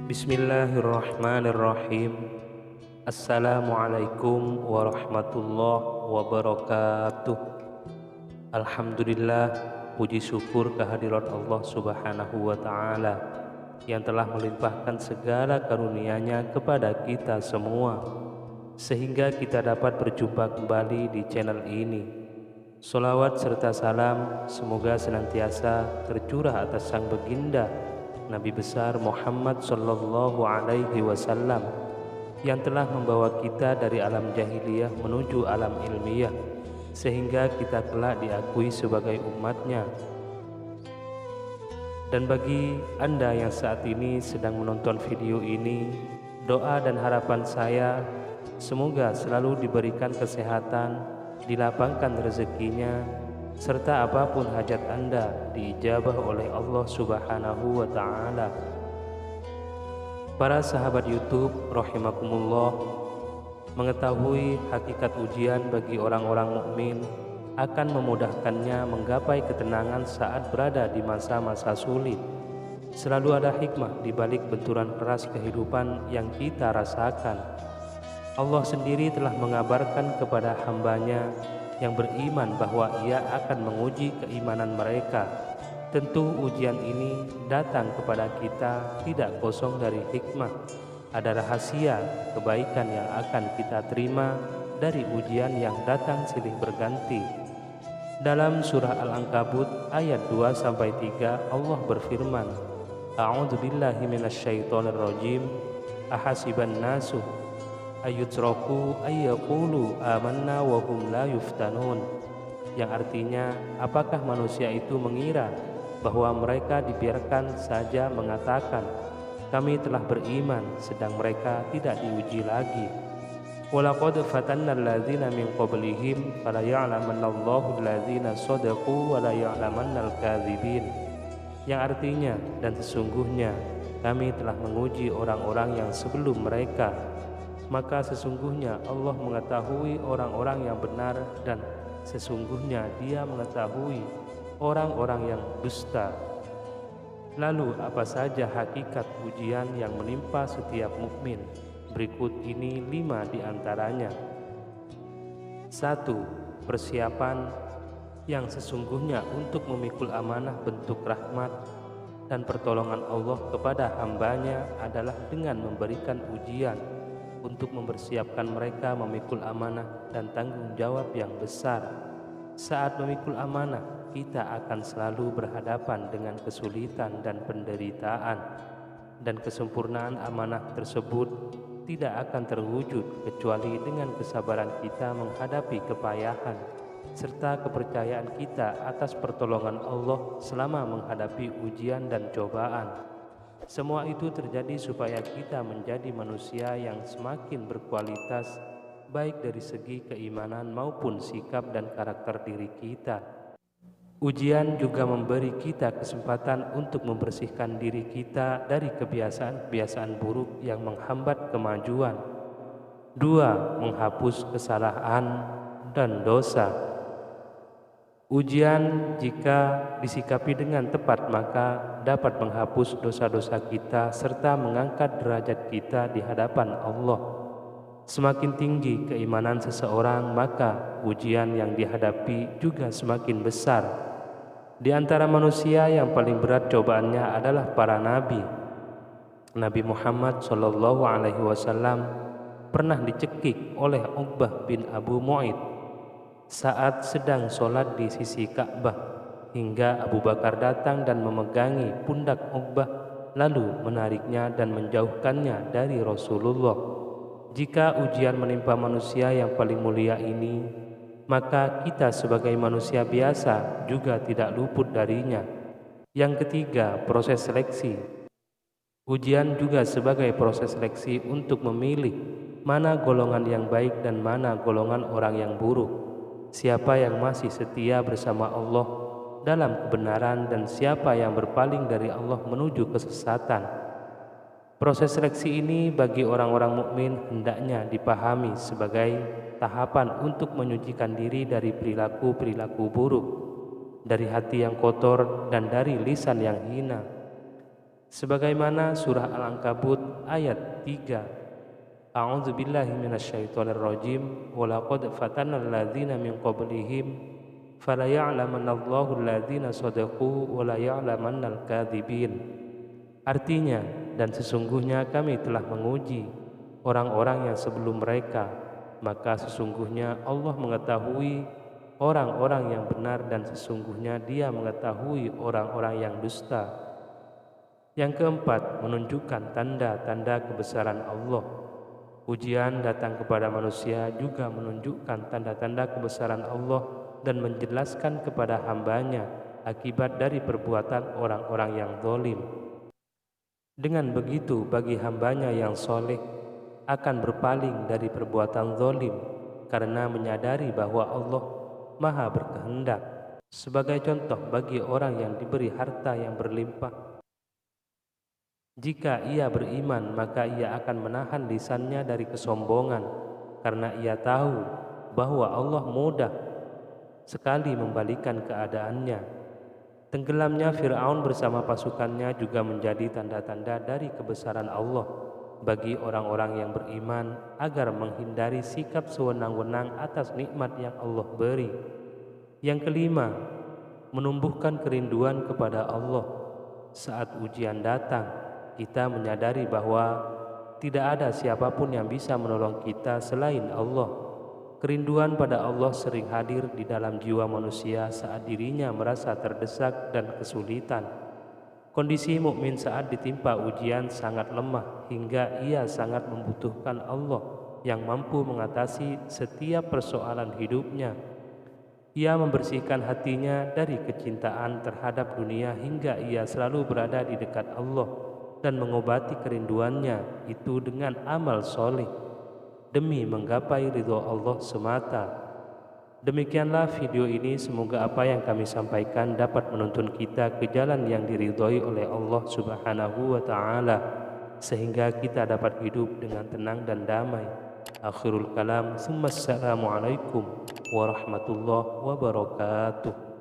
Bismillahirrahmanirrahim. Assalamualaikum warahmatullahi wabarakatuh. Alhamdulillah, puji syukur kehadirat Allah Subhanahu wa Ta'ala yang telah melimpahkan segala karunia-Nya kepada kita semua, sehingga kita dapat berjumpa kembali di channel ini. Sholawat serta salam semoga senantiasa tercurah atas sang baginda Nabi besar Muhammad Sallallahu Alaihi Wasallam yang telah membawa kita dari alam jahiliyah menuju alam ilmiah, sehingga kita kelak diakui sebagai umatnya. Dan bagi Anda yang saat ini sedang menonton video ini, doa dan harapan saya semoga selalu diberikan kesehatan, dilapangkan rezekinya, serta apapun hajat Anda diijabah oleh Allah Subhanahu wa Ta'ala. Para sahabat YouTube rahimakumullah, mengetahui hakikat ujian bagi orang-orang mukmin akan memudahkannya menggapai ketenangan saat berada di masa-masa sulit. Selalu ada hikmah di balik benturan keras kehidupan yang kita rasakan. Allah sendiri telah mengabarkan kepada hamba-Nya yang beriman bahwa Ia akan menguji keimanan mereka. Tentu ujian ini datang kepada kita tidak kosong dari hikmah. Ada rahasia kebaikan yang akan kita terima dari ujian yang datang silih berganti. Dalam surah Al-Ankabut ayat 2-3 Allah berfirman, A'udzubillahi minasyaitonirrajim, ahasiban nasu ayyutraku ayyaqulu amanna wa hum la yuftanun, yang artinya, apakah manusia itu mengira bahwa mereka dibiarkan saja mengatakan kami telah beriman sedang mereka tidak diuji lagi. Walaqad fatanna alladzina min qablihim fala ya'lamannallahu alladzina shadaqu wa la ya'lamannal kadzibin, yang artinya, dan sesungguhnya kami telah menguji orang-orang yang sebelum mereka, maka sesungguhnya Allah mengetahui orang-orang yang benar, dan sesungguhnya Dia mengetahui orang-orang yang dusta. Lalu apa saja hakikat ujian yang menimpa setiap mukmin? Berikut ini 5 di antaranya. 1. Persiapan yang sesungguhnya untuk memikul amanah bentuk rahmat dan pertolongan Allah kepada hamba-Nya adalah dengan memberikan ujian untuk mempersiapkan mereka memikul amanah dan tanggung jawab yang besar. Saat memikul amanah, kita akan selalu berhadapan dengan kesulitan dan penderitaan, dan kesempurnaan amanah tersebut tidak akan terwujud kecuali dengan kesabaran kita menghadapi kepayahan, serta kepercayaan kita atas pertolongan Allah selama menghadapi ujian dan cobaan. Semua itu terjadi supaya kita menjadi manusia yang semakin berkualitas, baik dari segi keimanan maupun sikap dan karakter diri kita. Ujian juga memberi kita kesempatan untuk membersihkan diri kita dari kebiasaan-kebiasaan buruk yang menghambat kemajuan. 2. Menghapus kesalahan dan dosa. Ujian jika disikapi dengan tepat maka dapat menghapus dosa-dosa kita serta mengangkat derajat kita di hadapan Allah. Semakin tinggi keimanan seseorang, maka ujian yang dihadapi juga semakin besar. Di antara manusia yang paling berat cobaannya adalah para nabi. Nabi Muhammad Sallallahu Alaihi Wasallam pernah dicekik oleh Uqbah bin Abu Mu'aid saat sedang sholat di sisi Ka'bah, hingga Abu Bakar datang dan memegangi pundak Uqbah lalu menariknya dan menjauhkannya dari Rasulullah. Jika ujian menimpa manusia yang paling mulia ini, maka kita sebagai manusia biasa juga tidak luput darinya. Yang ketiga, proses seleksi. Ujian juga sebagai proses seleksi untuk memilih mana golongan yang baik dan mana golongan orang yang buruk. Siapa yang masih setia bersama Allah dalam kebenaran dan siapa yang berpaling dari Allah menuju kesesatan. Proses seleksi ini bagi orang-orang mukmin hendaknya dipahami sebagai tahapan untuk menyucikan diri dari perilaku-perilaku buruk. dari hati yang kotor, dan dari lisan yang hina. Sebagaimana surah Al-Ankabut ayat 3. A'udzu billahi minasyaitonir rajim. Wa laqad fatanal ladzina min qablihim fala ya'lamannallahu alladzina shadaqu wa la ya'lamannal kadzibin. Artinya, dan sesungguhnya kami telah menguji orang-orang yang sebelum mereka, maka sesungguhnya Allah mengetahui orang-orang yang benar, dan sesungguhnya Dia mengetahui orang-orang yang dusta. Yang keempat, menunjukkan tanda-tanda kebesaran Allah. Ujian datang kepada manusia juga menunjukkan tanda-tanda kebesaran Allah dan menjelaskan kepada hambanya akibat dari perbuatan orang-orang yang zalim. Dengan begitu, bagi hambanya yang soleh akan berpaling dari perbuatan zalim karena menyadari bahwa Allah Maha berkehendak. Sebagai contoh, bagi orang yang diberi harta yang berlimpah, jika ia beriman, maka ia akan menahan lisannya dari kesombongan karena ia tahu bahwa Allah mudah sekali membalikan keadaannya. Tenggelamnya Fir'aun bersama pasukannya juga menjadi tanda-tanda dari kebesaran Allah bagi orang-orang yang beriman agar menghindari sikap sewenang-wenang atas nikmat yang Allah beri. Yang kelima, menumbuhkan kerinduan kepada Allah. Saat ujian datang, kita menyadari bahwa tidak ada siapapun yang bisa menolong kita selain Allah. Kerinduan pada Allah sering hadir di dalam jiwa manusia saat dirinya merasa terdesak dan kesulitan. Kondisi mukmin saat ditimpa ujian sangat lemah hingga ia sangat membutuhkan Allah yang mampu mengatasi setiap persoalan hidupnya. Ia membersihkan hatinya dari kecintaan terhadap dunia hingga ia selalu berada di dekat Allah dan mengobati kerinduannya itu dengan amal soleh demi menggapai ridho Allah semata. Demikianlah video ini, semoga apa yang kami sampaikan dapat menuntun kita ke jalan yang diridhoi oleh Allah Subhanahu wa Ta'ala, sehingga kita dapat hidup dengan tenang dan damai. Akhirul kalam, assalamualaikum warahmatullahi wabarakatuh.